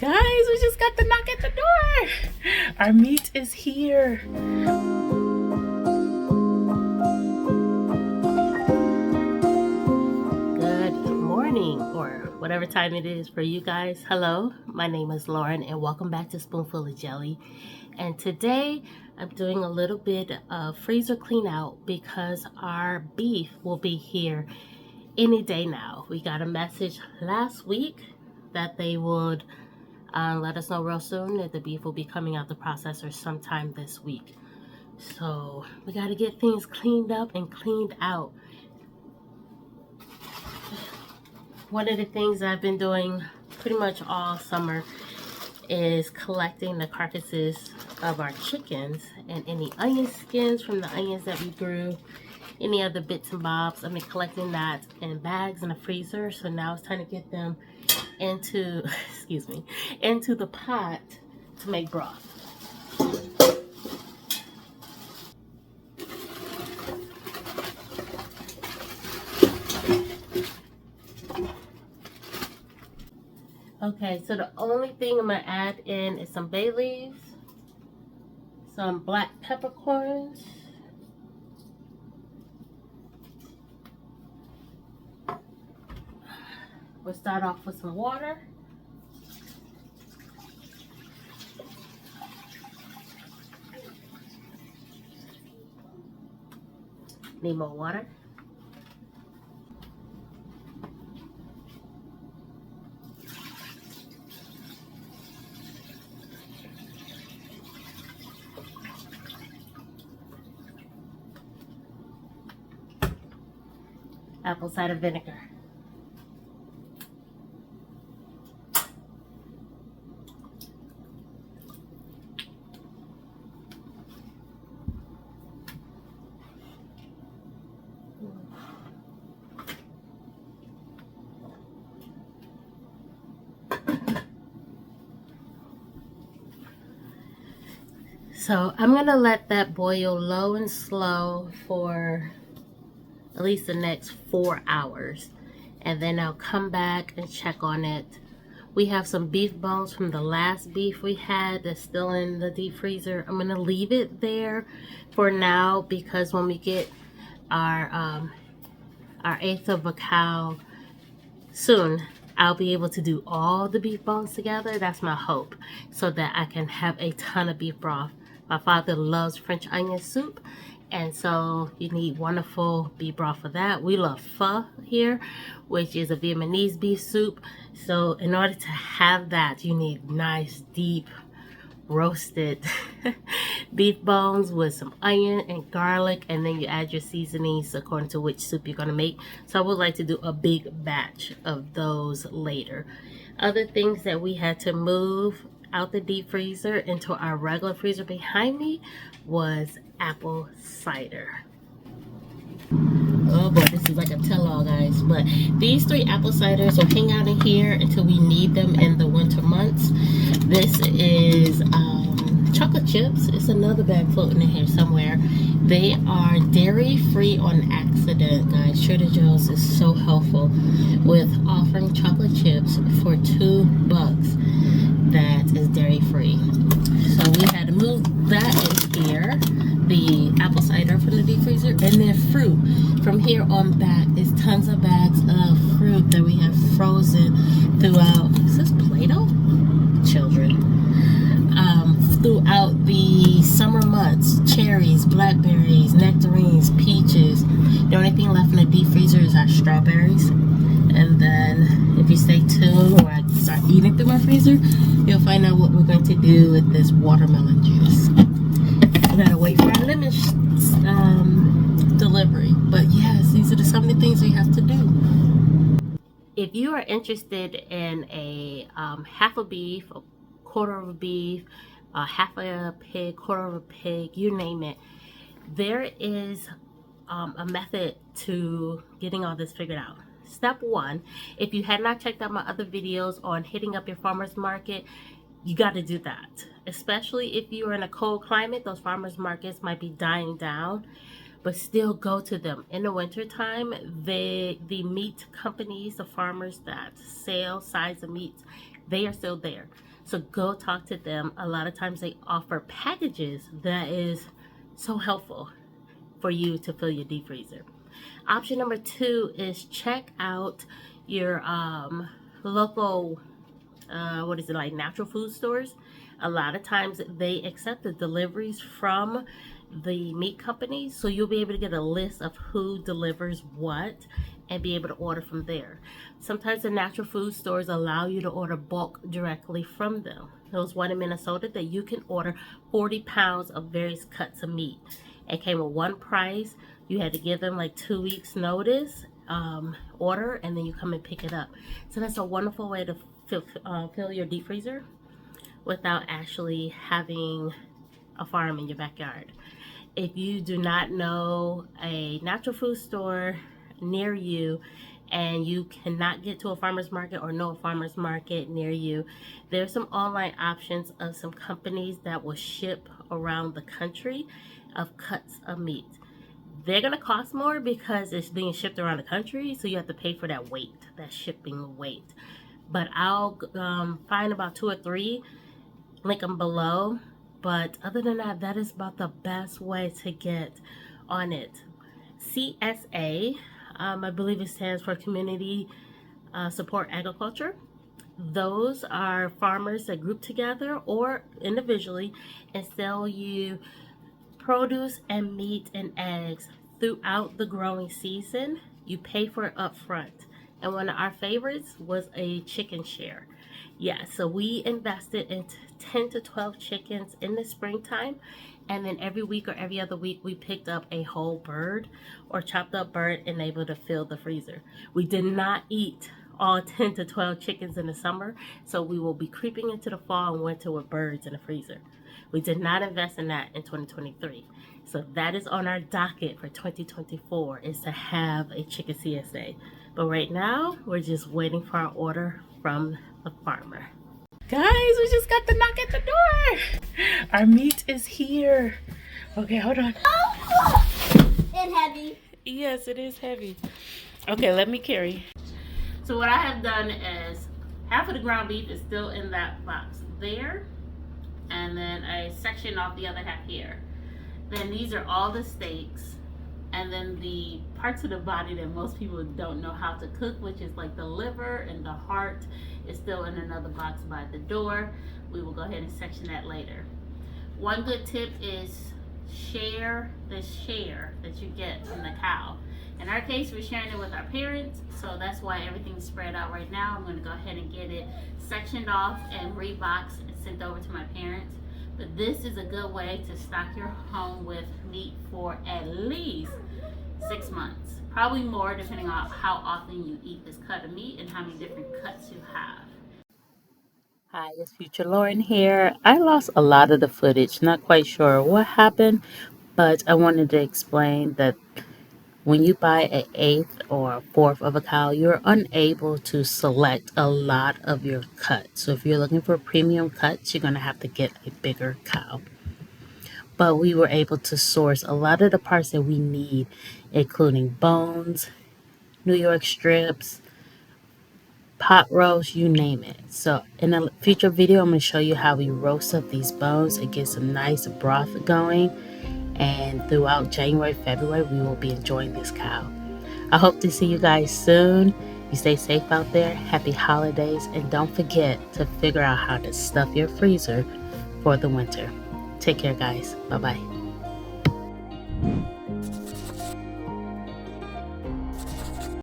Guys, we just got the knock at the door. Our meat is here. Good morning, or whatever time it is for you guys. Hello, my name is Lauren, and welcome back to Spoonful of Jelly. And today I'm doing a little bit of freezer clean out because our beef will be here any day now. We got a message last week that they would let us know real soon that the beef will be coming out the processor sometime this week. So we got to get things cleaned up and cleaned out. One of the things I've been doing pretty much all summer is collecting the carcasses of our chickens and any onion skins from the onions that we grew, any other bits and bobs. I've been collecting that in bags in the freezer. So now it's time to get them into into the pot to make broth. Okay, so the only thing I'm gonna add in is some bay leaves, some black peppercorns, we'll start off with some water. Need more water. Apple cider vinegar. So I'm gonna let that boil low and slow for at least the next 4 hours, and then I'll come back and check on it. We have some beef bones from the last beef we had that's still in the deep freezer. I'm gonna leave it there for now because when we get our eighth of a cow soon, I'll be able to do all the beef bones together. That's my hope, so that I can have a ton of beef broth. My father loves French onion soup, and so you need wonderful beef broth for that. We love pho here, which is a Vietnamese beef soup. So in order to have that, you need nice, deep, roasted beef bones with some onion and garlic, and then you add your seasonings according to which soup you're going to make. So I would like to do a big batch of those later. Other things that we had to move out the deep freezer into our regular freezer behind me was apple cider. Oh boy, this is like a tell-all, guys. But these 3 apple ciders will hang out in here until we need them in the winter months. This is chocolate chips. It's another bag floating in here somewhere. They are dairy-free on accident, guys. Trader Joe's is so helpful with offering chocolate chips for $2 that is dairy-free. So we had to move that in here, the apple cider from the deep freezer, and then fruit. From here on back is tons of bags of fruit that we have frozen throughout. Is this Play-Doh? Children. Throughout the summer months: cherries, blackberries, nectarines, peaches. The only thing left in the deep freezer is our strawberries. And then if you stay tuned, or I start eating through my freezer, you'll find out what we're going to do with this watermelon juice. We gotta wait for our lemon delivery. But yes, these are some of the things we have to do. If you are interested in a half a beef, a quarter of a beef, half a pig, quarter of a pig, you name it, there is a method to getting all this figured out. Step 1, if you had not checked out my other videos on hitting up your farmer's market, you got to do that. Especially if you are in a cold climate, those farmers markets might be dying down, but still go to them. In the winter time, the meat companies, the farmers that sell sides of meats, they are still there. So go talk to them. A lot of times they offer packages that is so helpful for you to fill your deep freezer. Option number 2 is check out your local like natural food stores. A lot of times they accept the deliveries from the meat companies, so you'll be able to get a list of who delivers what and be able to order from there. Sometimes the natural food stores allow you to order bulk directly from them. There was one in Minnesota that you can order 40 pounds of various cuts of meat. It came with one price. You had to give them like 2 weeks notice, order, and then you come and pick it up. So that's a wonderful way to fill your deep freezer without actually having a farm in your backyard. If you do not know a natural food store near you and you cannot get to a farmer's market or know a farmer's market near you, there's some online options of some companies that will ship around the country of cuts of meat. They're going to cost more because it's being shipped around the country, so you have to pay for that weight, that shipping weight. But I'll find about 2 or 3, link them below. But other than that, that is about the best way to get on it. CSA, I believe it stands for Community Support Agriculture. Those are farmers that group together or individually and sell you produce and meat and eggs throughout the growing season. You pay for it up front. And one of our favorites was a chicken share. Yeah, so we invested in 10 to 12 chickens in the springtime. And then every week or every other week, we picked up a whole bird or chopped up bird and able to fill the freezer. We did not eat all 10 to 12 chickens in the summer, so we will be creeping into the fall and winter with birds in the freezer. We did not invest in that in 2023. So that is on our docket for 2024, is to have a chicken CSA. But right now, we're just waiting for our order from the farmer. Guys, we just got the knock at the door. Our meat is here. Okay, hold on. It's heavy. Yes, it is heavy. Okay, let me carry. So what I have done is half of the ground beef is still in that box there. And then I section off the other half here. Then these are all the steaks. And then the parts of the body that most people don't know how to cook, which is like the liver and the heart, is still in another box by the door. We will go ahead and section that later. One good tip is share the share that you get from the cow. In our case, we're sharing it with our parents, so that's why everything's spread out right now. I'm going to go ahead and get it sectioned off and reboxed and sent over to my parents. But this is a good way to stock your home with meat for at least 6 months. Probably more depending on how often you eat this cut of meat and how many different cuts you have. Hi, it's Future Lauren here. I lost a lot of the footage, not quite sure what happened, but I wanted to explain that when you buy an eighth or a fourth of a cow, you're unable to select a lot of your cuts. So if you're looking for premium cuts, you're going to have to get a bigger cow. But we were able to source a lot of the parts that we need, including bones, New York strips, pot roast, you name it. So in a future video, I'm going to show you how we roast up these bones and get some nice broth going. And throughout January, February, we will be enjoying this cow. I hope to see you guys soon. You stay safe out there. Happy holidays. And don't forget to figure out how to stuff your freezer for the winter. Take care, guys. Bye-bye.